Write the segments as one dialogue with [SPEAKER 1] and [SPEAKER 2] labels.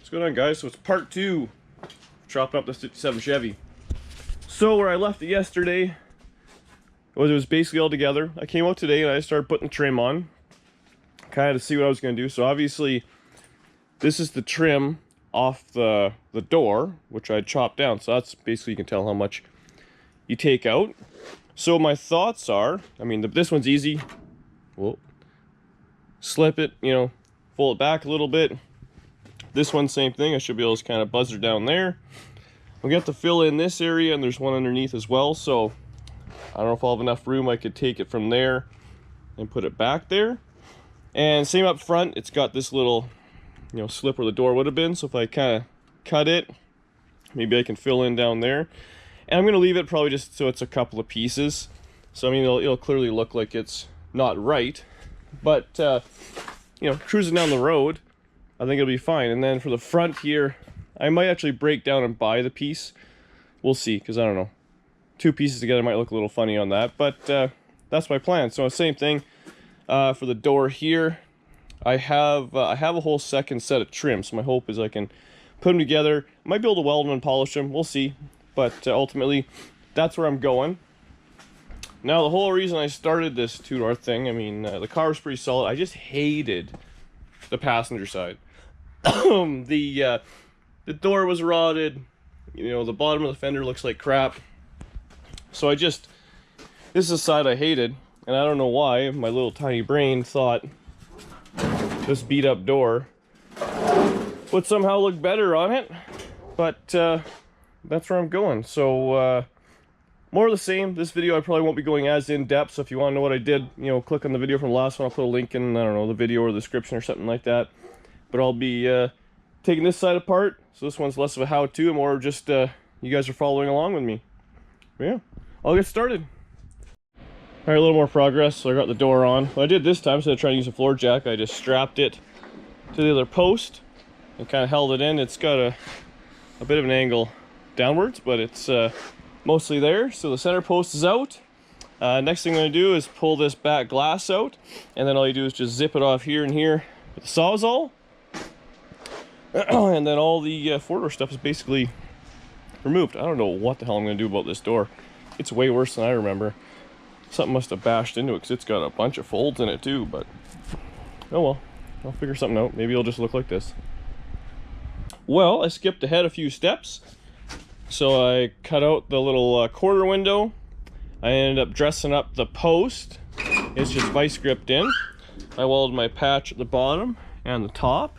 [SPEAKER 1] What's going on, guys? So it's part 2 chopping up this 57 Chevy. So where I left it yesterday was basically all together. I came out today and I started putting the trim on, kind of to see what I was going to do. So obviously this is the trim off the door, which I chopped down. So that's basically, you can tell how much you take out. So my thoughts are, I mean, this one's easy. Whoa. Slip it, you know, pull it back a little bit. This one, same thing. I should be able to kind of buzz her down there. We have to fill in this area, and there's one underneath as well. So I don't know if I'll have enough room. I could take it from there and put it back there. And same up front, it's got this little, you know, slip where the door would have been. So if I kind of cut it, maybe I can fill in down there. And I'm going to leave it probably just so it's a couple of pieces. So I mean, it'll clearly look like it's not right. But, you know, cruising down the road, I think it'll be fine. And then for the front here, I might actually break down and buy the piece. We'll see, because I don't know. 2 pieces together might look a little funny on that, but that's my plan. So same thing for the door here. I have a whole second set of trim, so my hope is I can put them together. I might be able to weld them and polish them. We'll see. But ultimately, that's where I'm going. Now, the whole reason I started this two-door thing, I mean, the car was pretty solid. I just hated the passenger side. The door was rotted. You know, the bottom of the fender looks like crap. So this is the side I hated, and I don't know why. My little tiny brain thought this beat-up door would somehow look better on it. But that's where I'm going. So more of the same. This video I probably won't be going as in-depth, so if you want to know what I did, you know, click on the video from the last one. I'll put a link in, I don't know, the video or the description or something like that. But I'll be taking this side apart, so this one's less of a how-to and more just you guys are following along with me. But yeah, I'll get started. Alright, a little more progress. So I got the door on. What I did this time, instead of trying to use a floor jack, I just strapped it to the other post and kind of held it in. It's got a bit of an angle downwards, but it's mostly there. So the center post is out. Next thing I'm going to do is pull this back glass out, and then all you do is just zip it off here and here with the Sawzall. And then all the four-door stuff is basically removed. I don't know what the hell I'm going to do about this door. It's way worse than I remember. Something must have bashed into it because it's got a bunch of folds in it too, but oh well. I'll figure something out. Maybe it'll just look like this. Well, I skipped ahead a few steps. So I cut out the little quarter window. I ended up dressing up the post. It's just vice gripped in. I welded my patch at the bottom and the top.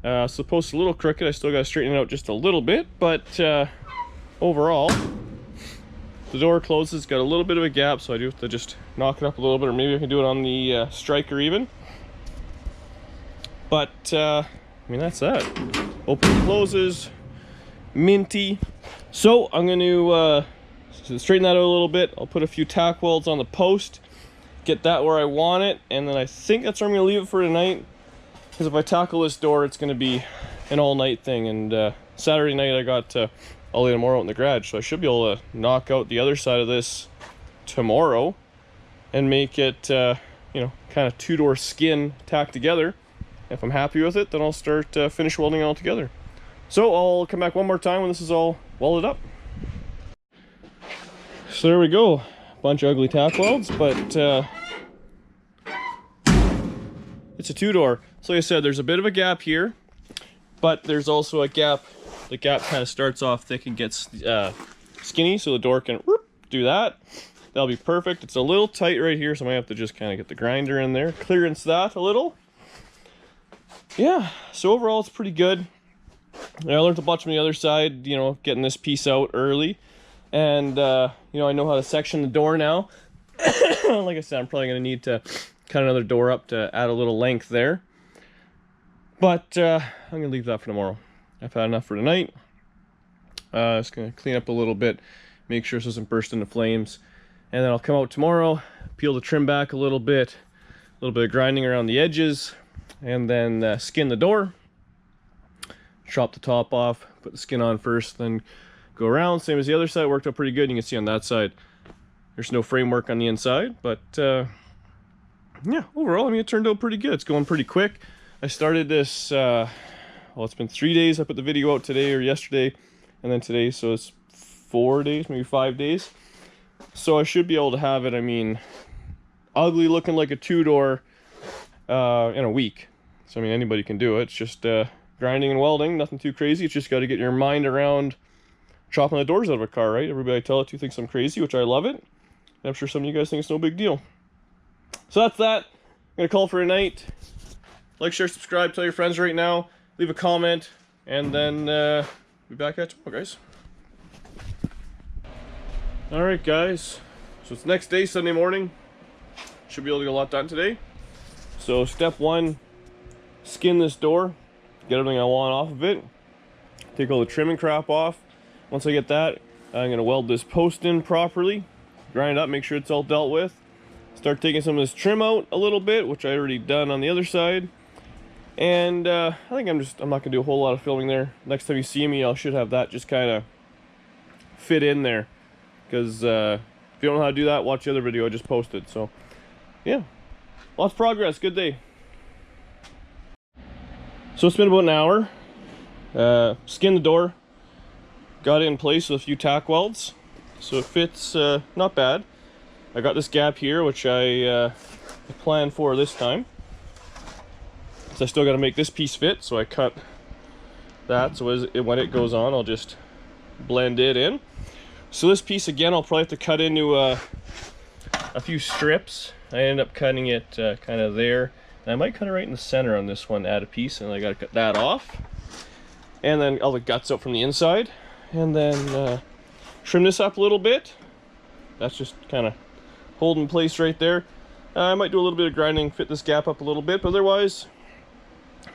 [SPEAKER 1] So the post is a little crooked. I still got to straighten it out just a little bit, but overall, the door closes. Got a little bit of a gap, so I do have to just knock it up a little bit, or maybe I can do it on the striker even. But I mean, that's that. Open, closes, minty. So I'm going to straighten that out a little bit. I'll put a few tack welds on the post, get that where I want it, and then I think that's where I'm going to leave it for tonight. Because if I tackle this door, it's going to be an all-night thing. And Saturday night, I got Ollie and Moro out in the garage, so I should be able to knock out the other side of this tomorrow and make it, you know, kind of two-door skin tacked together. If I'm happy with it, then I'll start finish welding it all together. So I'll come back one more time when this is all welded up. So there we go. A bunch of ugly tack welds, but it's a two-door. So like I said, there's a bit of a gap here, but there's also a gap. The gap kind of starts off thick and gets skinny, so the door can do that. That'll be perfect. It's a little tight right here, so I might have to just kind of get the grinder in there, clearance that a little. Yeah, so overall it's pretty good. I learned a bunch on the other side, you know, getting this piece out early. And, you know, I know how to section the door now. Like I said, I'm probably going to need to cut another door up to add a little length there. But I'm going to leave that for tomorrow. I've had enough for tonight. Just going to clean up a little bit, make sure this doesn't burst into flames. And then I'll come out tomorrow, peel the trim back a little bit of grinding around the edges, and then skin the door. Chop the top off, put the skin on first, then go around. Same as the other side, worked out pretty good. You can see on that side, there's no framework on the inside, but yeah, overall, I mean, it turned out pretty good. It's going pretty quick. I started this, well, it's been 3 days. I put the video out today or yesterday, and then today, so it's 4 days, maybe 5 days. So I should be able to have it, I mean, ugly looking like a two-door in a week. So I mean, anybody can do it. It's just grinding and welding, nothing too crazy. It's just got to get your mind around chopping the doors out of a car, right? Everybody I tell it to thinks I'm crazy, which I love it. I'm sure some of you guys think it's no big deal. So that's that. I'm gonna call for a night. Like, share, subscribe, tell your friends right now, leave a comment, and then be back at tomorrow, guys. Alright guys, so it's next day, Sunday morning. Should be able to get a lot done today. So step one, skin this door, get everything I want off of it, take all the trim and crap off. Once I get that, I'm going to weld this post in properly, grind it up, make sure it's all dealt with, start taking some of this trim out a little bit, which I already done on the other side. And I think I'm not going to do a whole lot of filming there. Next time you see me, I should have that just kind of fit in there. Because if you don't know how to do that, watch the other video I just posted. So, yeah. Lots of progress. Good day. So it's been about an hour. Skinned the door. Got it in place with a few tack welds. So it fits not bad. I got this gap here, which I planned for this time. So I still got to make this piece fit. So I cut that. So when it goes on, I'll just blend it in. So this piece, again, I'll probably have to cut into a few strips. I end up cutting it kind of there. And I might cut it right in the center on this one, add a piece, and I got to cut that off. And then all the guts out from the inside. And then trim this up a little bit. That's just kind of holding in place right there. I might do a little bit of grinding, fit this gap up a little bit, but otherwise,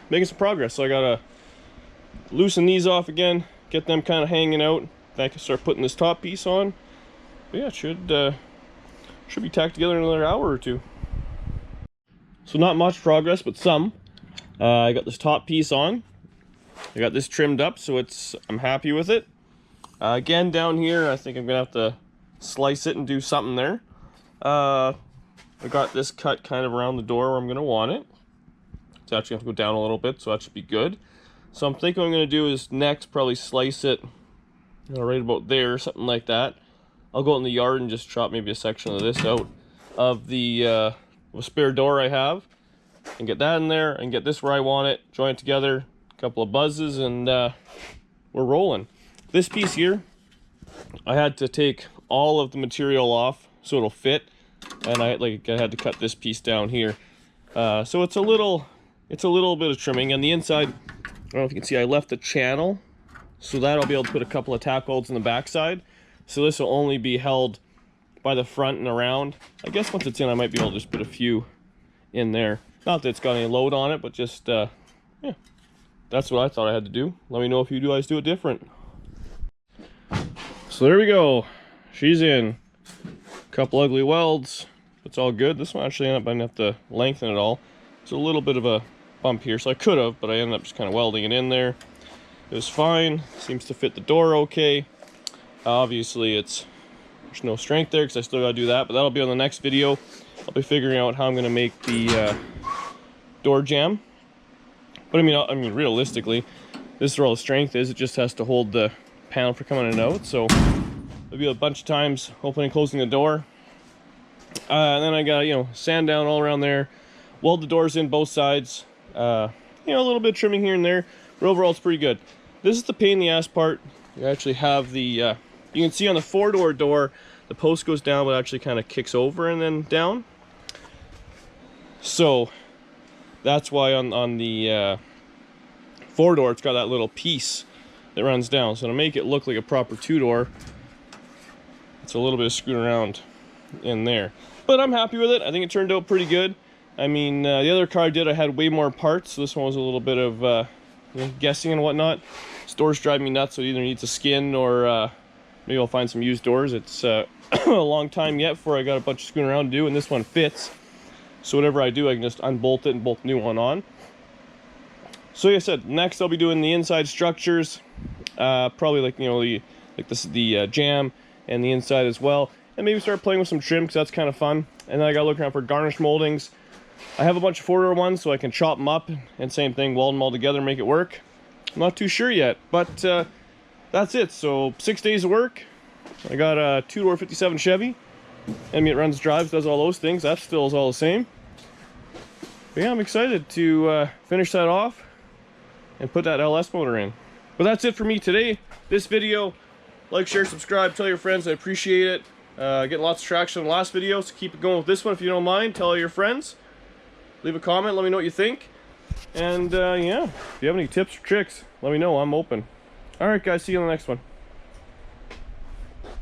[SPEAKER 1] making some progress. So I got to loosen these off again, get them kind of hanging out. I can start putting this top piece on. But yeah, it should be tacked together in another hour or two. So not much progress, but some. I got this top piece on. I got this trimmed up, so I'm happy with it. Again, down here, I think I'm gonna have to slice it and do something there. I got this cut kind of around the door where I'm gonna want it. It's actually have to go down a little bit, so that should be good. So I'm thinking what I'm gonna do is next probably slice it right about there, something like that. I'll go out in the yard and just chop maybe a section of this out of the spare door I have, and get that in there, and get this where I want it, join it together, a couple of buzzes, and we're rolling. This piece here, I had to take all of the material off so it'll fit, and I had to cut this piece down here. So it's a little bit of trimming, and the inside, I don't know if you can see, I left a channel. So that I'll be able to put a couple of tack welds in the backside. So this will only be held by the front and around. I guess once it's in, I might be able to just put a few in there. Not that it's got any load on it, but just, yeah. That's what I thought I had to do. Let me know if you guys do it different. So there we go. She's in. Couple ugly welds. It's all good. This one actually ended up, I didn't have to lengthen it all. It's a little bit of a bump here, so I could have, but I ended up just kind of welding it in there. It was fine. Seems to fit the door okay. Obviously, there's no strength there because I still got to do that, but that'll be on the next video. I'll be figuring out how I'm going to make the door jamb. But I mean, realistically, this is where all the strength is. It just has to hold the panel for coming in and out. So there'll be a bunch of times opening and closing the door. And then I got, sand down all around there, weld the doors in both sides. A little bit of trimming here and there, but overall it's pretty good. This is the pain in the ass part. You actually have the, you can see on the four-door door, the post goes down, but actually kind of kicks over and then down. So that's why on the four-door, it's got that little piece that runs down. So to make it look like a proper two-door, it's a little bit of screwing around in there. But I'm happy with it. I think it turned out pretty good. I mean, the other car I had way more parts. So this one was a little bit of guessing and whatnot. This door's driving me nuts, so it either needs a skin or maybe I'll find some used doors. It's a long time yet before I got a bunch of screwing around to do, and this one fits. So whatever I do, I can just unbolt it and bolt the new one on. So like I said, next I'll be doing the inside structures, probably like the jamb and the inside as well, and maybe start playing with some trim because that's kind of fun. And then I gotta look around for garnish moldings. I have a bunch of four-door ones, so I can chop them up, and same thing, weld them all together, make it work. I'm not too sure yet, but that's it. So 6 days of work. I got a 2-door 57 Chevy. I mean, it runs, drives, does all those things. That still is all the same. But yeah, I'm excited to finish that off and put that LS motor in. But that's it for me today. This video, like, share, subscribe, tell your friends. I appreciate it. Getting lots of traction on the last video, so keep it going with this one if you don't mind. Tell all your friends. Leave a comment, let me know what you think. And yeah, if you have any tips or tricks, let me know. I'm open. Alright guys, see you on the next one.